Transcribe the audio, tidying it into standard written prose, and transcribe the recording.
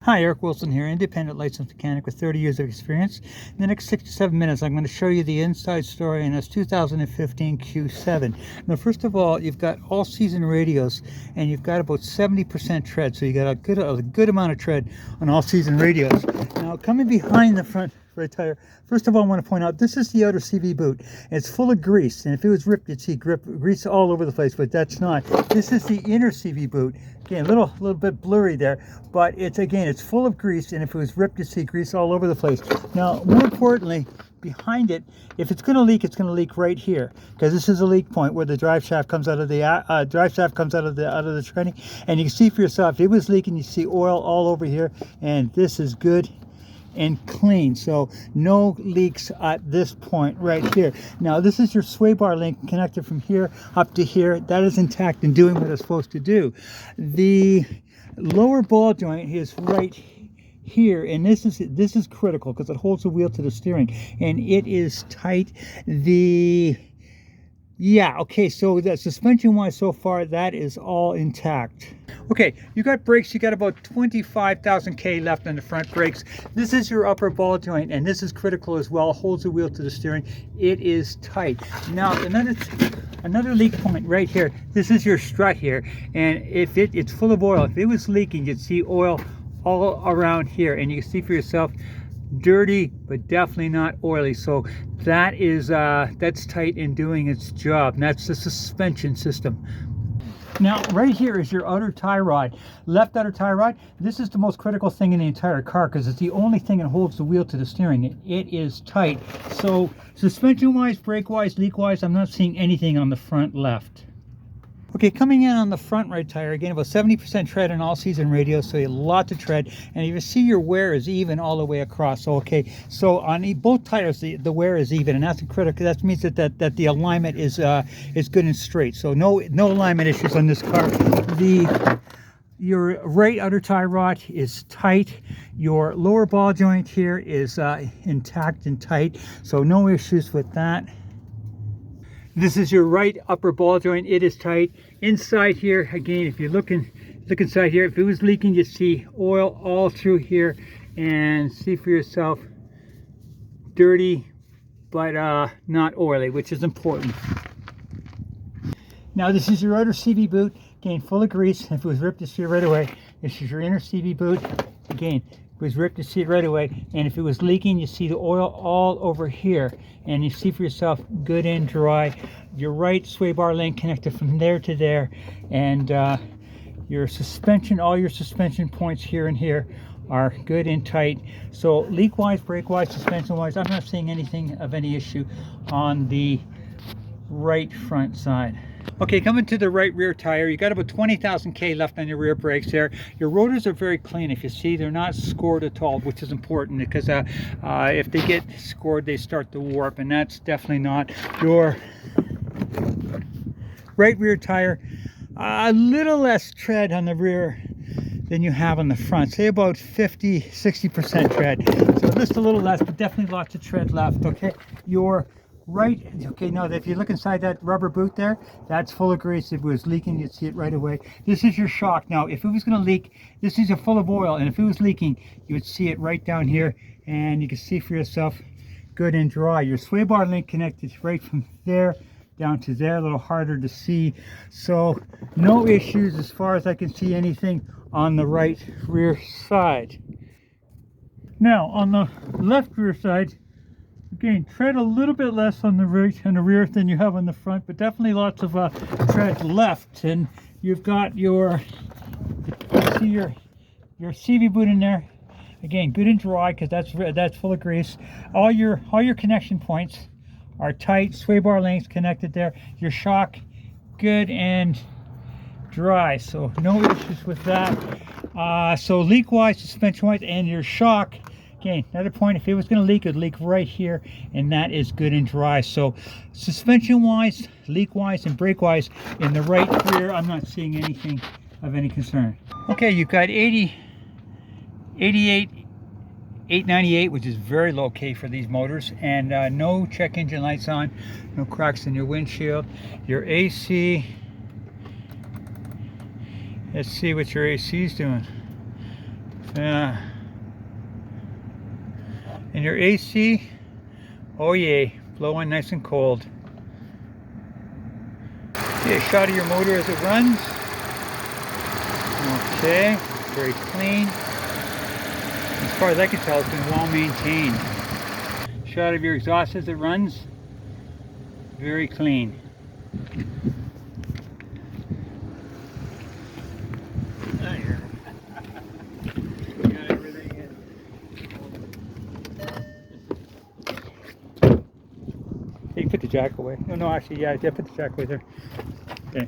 Hi, Eric Wilson here, independent licensed mechanic with 30 years of experience. In the next 6 to 7 minutes, I'm going to show you the inside story in this 2015 Q7. Now, first of all, you've got all-season radios, and you've got about 70% tread, so you got a good amount of tread on all-season radios. Now, coming behind the front right tire, first of all, I want to point out this is the outer CV boot. It's full of grease, and if it was ripped, you'd see grease all over the place, but that's not. This is the inner CV boot. Again, a little bit blurry there, but it's full of grease, and if it was ripped, you see grease all over the place. Now, more importantly, behind it, if it's going to leak, it's going to leak right here, because this is a leak point where the drive shaft comes out of the out of the training, and you can see for yourself. If it was leaking, you see oil all over here, and this is good and clean, so no leaks at this point right here. Now, this is your sway bar link connected from here up to here. That is intact and doing what it's supposed to do. The lower ball joint is right here, and this is critical because it holds the wheel to the steering, and it is tight. So that suspension wise so far, that is all intact. Okay, you got brakes. You got about 25,000 K left on the front brakes. This is your upper ball joint, and this is critical as well. It holds the wheel to the steering. It is tight. Now, another leak point right here. This is your strut here, and if it's full of oil. If it was leaking, you'd see oil all around here, and you can see for yourself. Dirty, but definitely not oily. So that's tight and doing its job. And that's the suspension system. Now, right here is your outer tie rod, left outer tie rod. This is the most critical thing in the entire car because it's the only thing that holds the wheel to the steering. It is tight. So suspension-wise, brake-wise, leak-wise, I'm not seeing anything on the front left. Okay, coming in on the front right tire, again, about 70% tread on all-season radios, so a lot to tread. And you see your wear is even all the way across. Okay, so on both tires, the wear is even, and that's critical. That means that the alignment is good and straight. So no alignment issues on this car. Your right outer tie rod is tight. Your lower ball joint here is intact and tight, so no issues with that. This is your right upper ball joint. It is tight. Inside here, again, if you look inside here, if it was leaking, you see oil all through here, and see for yourself, dirty, but not oily, which is important. Now, this is your outer CV boot. Again, full of grease. If it was ripped, you see it right away. This is your inner CV boot. Again, it was ripped, you see it right away. And if it was leaking, you see the oil all over here. And you see for yourself, good and dry. Your right sway bar link connected from there to there. And your suspension, all your suspension points here and here are good and tight. So leak-wise, brake-wise, suspension-wise, I'm not seeing anything of any issue on the right front side. Okay, coming to the right rear tire, you got about 20,000 K left on your rear brakes there. Your rotors are very clean. If you see, they're not scored at all, which is important because if they get scored, they start to warp, and that's definitely not. Your right rear tire, a little less tread on the rear than you have on the front. Say about 50-60% tread. So just a little less, but definitely lots of tread left. Okay, your right, okay, now if you look inside that rubber boot there, that's full of grease. If it was leaking, you'd see it right away. This is your shock. Now, if it was going to leak, this is full of oil, and if it was leaking, you would see it right down here, and you can see for yourself, good and dry. Your sway bar link connected right from there down to there, a little harder to see. So no issues as far as I can see anything on the right rear side. Now, on the left rear side, again, tread a little bit less on the rear than you have on the front, but definitely lots of tread left. And you've got your CV boot in there. Again, good and dry because that's full of grease. All your connection points are tight. Sway bar links connected there. Your shock, good and dry. So no issues with that. So leak-wise, suspension-wise, and your shock. Okay, another point, if it was going to leak, it would leak right here, and that is good and dry. So suspension-wise, leak-wise, and brake-wise, in the right rear, I'm not seeing anything of any concern. Okay, you've got 88, 898, which is very low K for these motors, and no check engine lights on, no cracks in your windshield. Your AC, let's see what your AC is doing. And your AC, oh yay, blowing nice and cold. Okay, a shot of your motor as it runs. Okay, very clean. As far as I can tell, it's been well maintained. Shot of your exhaust as it runs. Very clean. Got everything in. You can put the jack away. No, actually, yeah, put the jack away there. Okay.